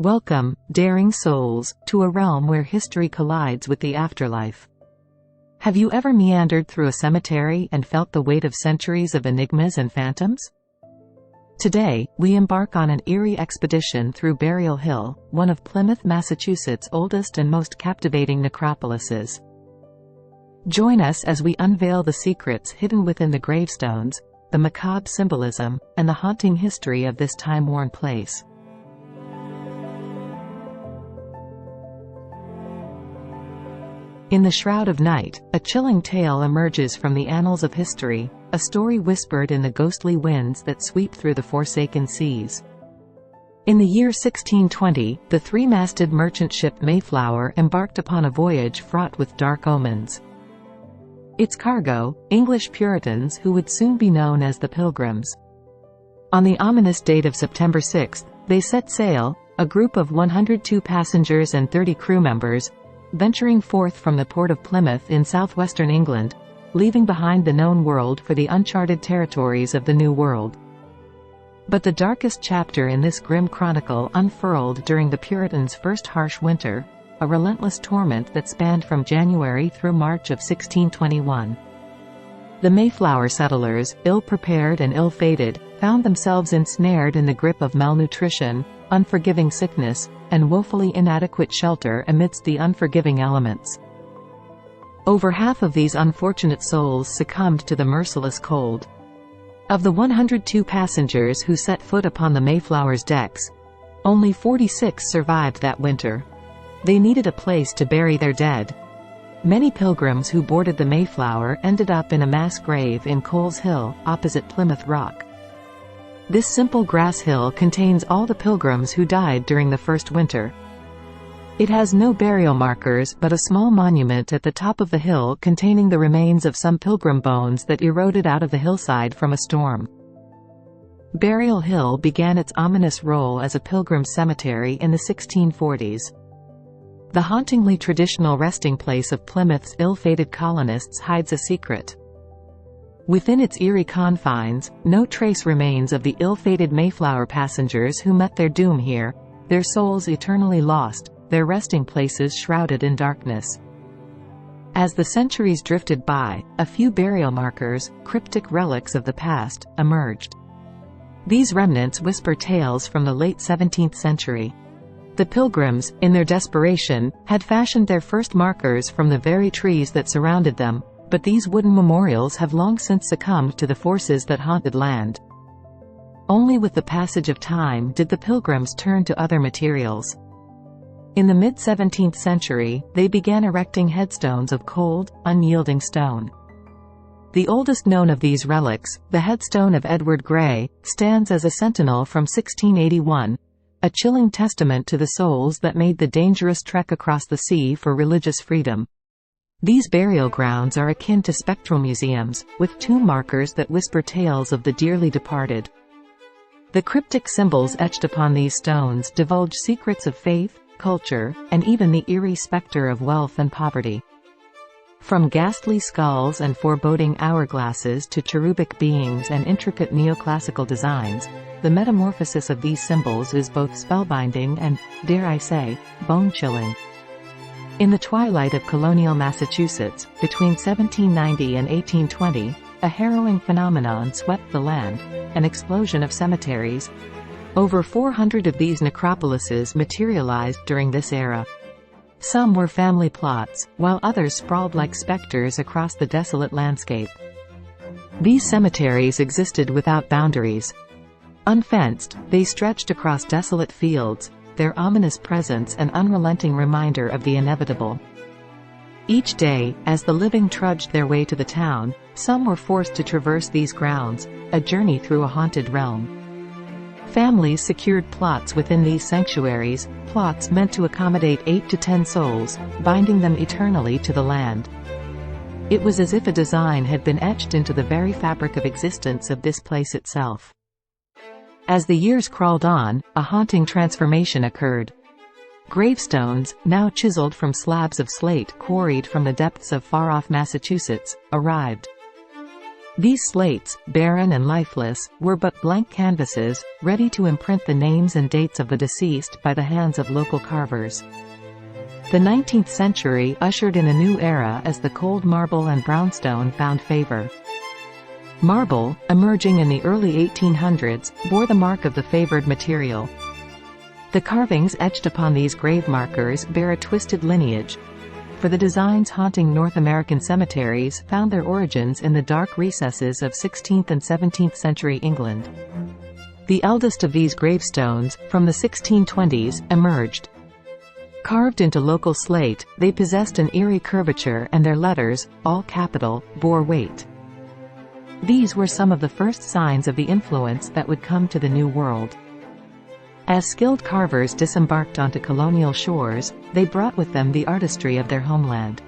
Welcome, daring souls, to a realm where history collides with the afterlife. Have you ever meandered through a cemetery and felt the weight of centuries of enigmas and phantoms? Today, we embark on an eerie expedition through Burial Hill, one of Plymouth, Massachusetts' oldest and most captivating necropolises. Join us as we unveil the secrets hidden within the gravestones, the macabre symbolism, and the haunting history of this time-worn place. In the shroud of night, a chilling tale emerges from the annals of history, a story whispered in the ghostly winds that sweep through the forsaken seas. In the year 1620, the three-masted merchant ship Mayflower embarked upon a voyage fraught with dark omens. Its cargo, English Puritans who would soon be known as the Pilgrims. On the ominous date of September 6, they set sail, a group of 102 passengers and 30 crew members, venturing forth from the port of Plymouth in southwestern England, leaving behind the known world for the uncharted territories of the New World. But the darkest chapter in this grim chronicle unfurled during the Puritans' first harsh winter, a relentless torment that spanned from January through March of 1621. The Mayflower settlers, ill-prepared and ill-fated, found themselves ensnared in the grip of malnutrition, unforgiving sickness, and woefully inadequate shelter amidst the unforgiving elements. Over half of these unfortunate souls succumbed to the merciless cold. Of the 102 passengers who set foot upon the Mayflower's decks, only 46 survived that winter. They needed a place to bury their dead. Many pilgrims who boarded the Mayflower ended up in a mass grave in Coles Hill, opposite Plymouth Rock. This simple grass hill contains all the pilgrims who died during the first winter. It has no burial markers but a small monument at the top of the hill containing the remains of some pilgrim bones that eroded out of the hillside from a storm. Burial Hill began its ominous role as a pilgrim cemetery in the 1640s. The hauntingly traditional resting place of Plymouth's ill-fated colonists hides a secret. Within its eerie confines, no trace remains of the ill-fated Mayflower passengers who met their doom here, their souls eternally lost, their resting places shrouded in darkness. As the centuries drifted by, a few burial markers, cryptic relics of the past, emerged. These remnants whisper tales from the late 17th century. The Pilgrims, in their desperation, had fashioned their first markers from the very trees that surrounded them, but these wooden memorials have long since succumbed to the forces that haunted land. Only with the passage of time did the Pilgrims turn to other materials. In the mid-17th century, they began erecting headstones of cold, unyielding stone. The oldest known of these relics, the headstone of Edward Grey, stands as a sentinel from 1681, a chilling testament to the souls that made the dangerous trek across the sea for religious freedom. These burial grounds are akin to spectral museums, with tomb markers that whisper tales of the dearly departed. The cryptic symbols etched upon these stones divulge secrets of faith, culture, and even the eerie specter of wealth and poverty. From ghastly skulls and foreboding hourglasses to cherubic beings and intricate neoclassical designs, the metamorphosis of these symbols is both spellbinding and, dare I say, bone-chilling. In the twilight of colonial Massachusetts, between 1790 and 1820, a harrowing phenomenon swept the land, an explosion of cemeteries. Over 400 of these necropolises materialized during this era. Some were family plots, while others sprawled like specters across the desolate landscape. These cemeteries existed without boundaries. Unfenced, they stretched across desolate fields, their ominous presence an unrelenting reminder of the inevitable. Each day, as the living trudged their way to the town, some were forced to traverse these grounds, a journey through a haunted realm. Families secured plots within these sanctuaries, plots meant to accommodate 8 to 10 souls, binding them eternally to the land. It was as if a design had been etched into the very fabric of existence of this place itself. As the years crawled on, a haunting transformation occurred. Gravestones, now chiseled from slabs of slate quarried from the depths of far-off Massachusetts, arrived. These slates, barren and lifeless, were but blank canvases, ready to imprint the names and dates of the deceased by the hands of local carvers. The 19th century ushered in a new era as the cold marble and brownstone found favor. Marble, emerging in the early 1800s, bore the mark of the favored material. The carvings etched upon these grave markers bear a twisted lineage, for the designs haunting North American cemeteries found their origins in the dark recesses of 16th and 17th century England. The eldest of these gravestones, from the 1620s, emerged. Carved into local slate, they possessed an eerie curvature and their letters, all capital, bore weight. These were some of the first signs of the influence that would come to the New World. As skilled carvers disembarked onto colonial shores, they brought with them the artistry of their homeland.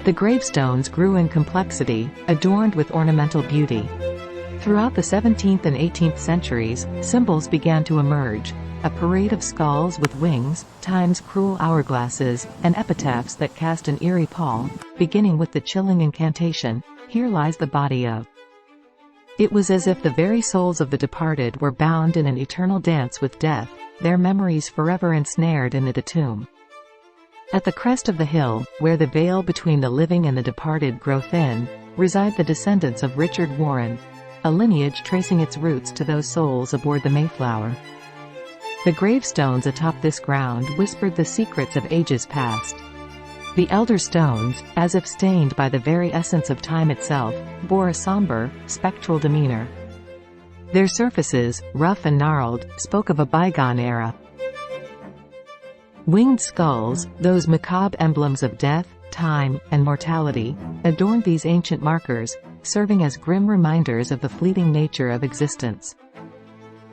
The gravestones grew in complexity, adorned with ornamental beauty. Throughout the 17th and 18th centuries, symbols began to emerge, a parade of skulls with wings, time's cruel hourglasses, and epitaphs that cast an eerie pall, beginning with the chilling incantation, "Here lies the body of." It was as if the very souls of the departed were bound in an eternal dance with death, their memories forever ensnared in the tomb. At the crest of the hill, where the veil between the living and the departed grow thin, reside the descendants of Richard Warren, a lineage tracing its roots to those souls aboard the Mayflower. The gravestones atop this ground whispered the secrets of ages past. The elder stones, as if stained by the very essence of time itself, bore a somber, spectral demeanor. Their surfaces, rough and gnarled, spoke of a bygone era. Winged skulls, those macabre emblems of death, time, and mortality, adorned these ancient markers, serving as grim reminders of the fleeting nature of existence.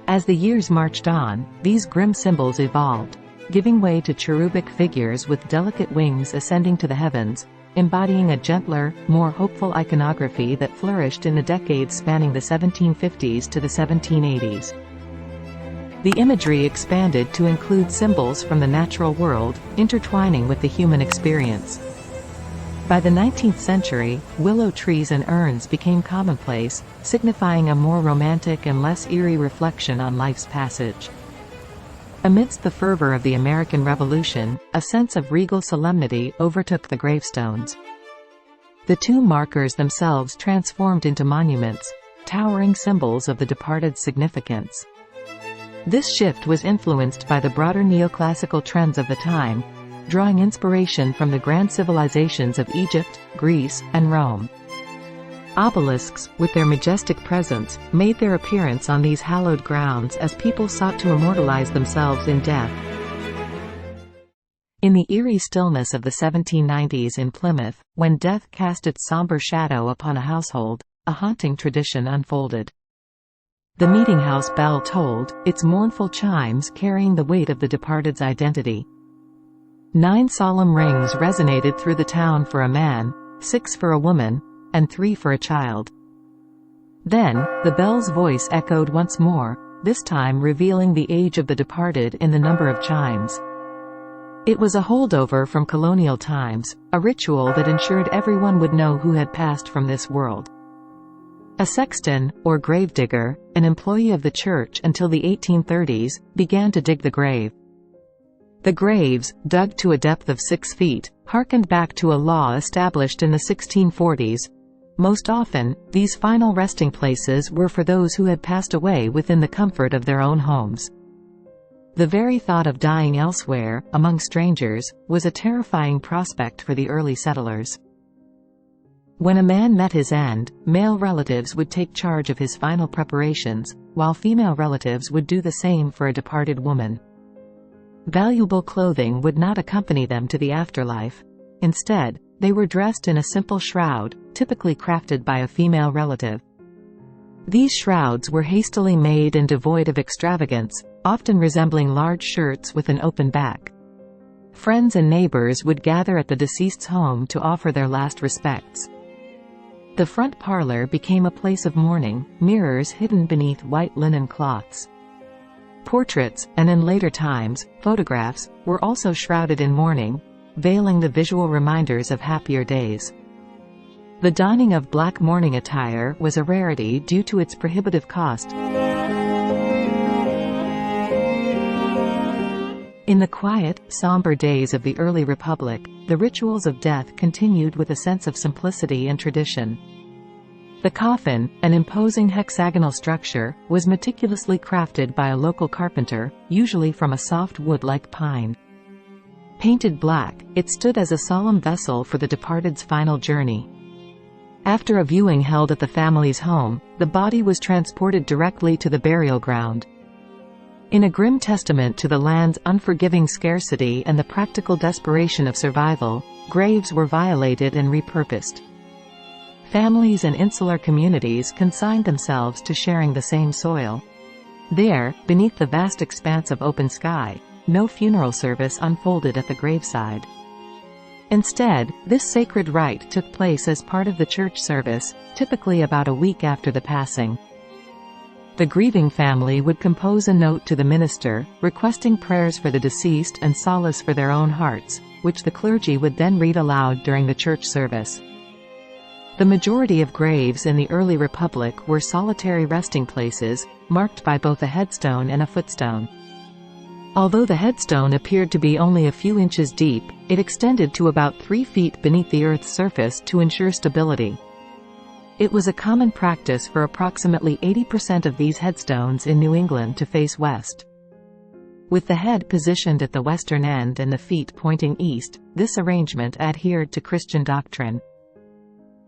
As the years marched on, these grim symbols evolved, giving way to cherubic figures with delicate wings ascending to the heavens, embodying a gentler, more hopeful iconography that flourished in the decades spanning the 1750s to the 1780s. The imagery expanded to include symbols from the natural world, intertwining with the human experience. By the 19th century, willow trees and urns became commonplace, signifying a more romantic and less eerie reflection on life's passage. Amidst the fervor of the American Revolution, a sense of regal solemnity overtook the gravestones. The tomb markers themselves transformed into monuments, towering symbols of the departed's significance. This shift was influenced by the broader neoclassical trends of the time, drawing inspiration from the grand civilizations of Egypt, Greece, and Rome. Obelisks, with their majestic presence, made their appearance on these hallowed grounds as people sought to immortalize themselves in death. In the eerie stillness of the 1790s in Plymouth, when death cast its somber shadow upon a household, a haunting tradition unfolded. The meeting-house bell tolled, its mournful chimes carrying the weight of the departed's identity. 9 solemn rings resonated through the town for a man, 6 for a woman, and 3 for a child. Then, the bell's voice echoed once more, this time revealing the age of the departed in the number of chimes. It was a holdover from colonial times, a ritual that ensured everyone would know who had passed from this world. A sexton, or gravedigger, an employee of the church until the 1830s, began to dig the grave. The graves, dug to a depth of 6 feet, harkened back to a law established in the 1640s. Most often, these final resting places were for those who had passed away within the comfort of their own homes. The very thought of dying elsewhere, among strangers, was a terrifying prospect for the early settlers. When a man met his end, male relatives would take charge of his final preparations, while female relatives would do the same for a departed woman. Valuable clothing would not accompany them to the afterlife. Instead, they were dressed in a simple shroud, typically crafted by a female relative. These shrouds were hastily made and devoid of extravagance, often resembling large shirts with an open back. Friends and neighbors would gather at the deceased's home to offer their last respects. The front parlor became a place of mourning, mirrors hidden beneath white linen cloths. Portraits, and in later times, photographs, were also shrouded in mourning, veiling the visual reminders of happier days. The donning of black mourning attire was a rarity due to its prohibitive cost. In the quiet, somber days of the early Republic, the rituals of death continued with a sense of simplicity and tradition. The coffin, an imposing hexagonal structure, was meticulously crafted by a local carpenter, usually from a soft wood like pine. Painted black, it stood as a solemn vessel for the departed's final journey. After a viewing held at the family's home, the body was transported directly to the burial ground. In a grim testament to the land's unforgiving scarcity and the practical desperation of survival, graves were violated and repurposed. Families and insular communities consigned themselves to sharing the same soil. There, beneath the vast expanse of open sky, no funeral service unfolded at the graveside. Instead, this sacred rite took place as part of the church service, typically about a week after the passing. The grieving family would compose a note to the minister, requesting prayers for the deceased and solace for their own hearts, which the clergy would then read aloud during the church service. The majority of graves in the early Republic were solitary resting places, marked by both a headstone and a footstone. Although the headstone appeared to be only a few inches deep, it extended to about 3 feet beneath the Earth's surface to ensure stability. It was a common practice for approximately 80% of these headstones in New England to face west. With the head positioned at the western end and the feet pointing east, this arrangement adhered to Christian doctrine.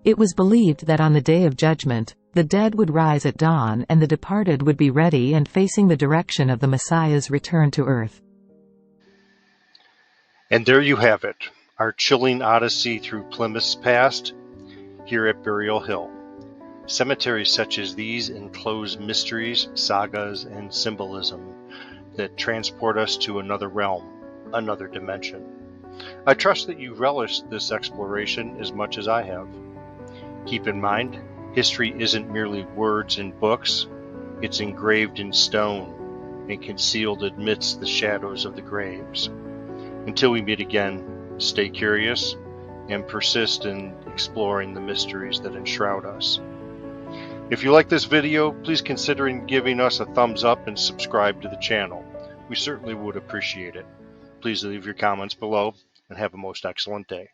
It was believed that on the Day of Judgment, the dead would rise at dawn and the departed would be ready and facing the direction of the Messiah's return to earth. And there you have it, our chilling odyssey through Plymouth's past, here at Burial Hill. Cemeteries such as these enclose mysteries, sagas, and symbolism that transport us to another realm, another dimension. I trust that you relished this exploration as much as I have. Keep in mind, history isn't merely words in books, it's engraved in stone and concealed amidst the shadows of the graves. Until we meet again, stay curious and persist in exploring the mysteries that enshroud us. If you like this video, please consider giving us a thumbs up and subscribe to the channel. We certainly would appreciate it. Please leave your comments below and have a most excellent day.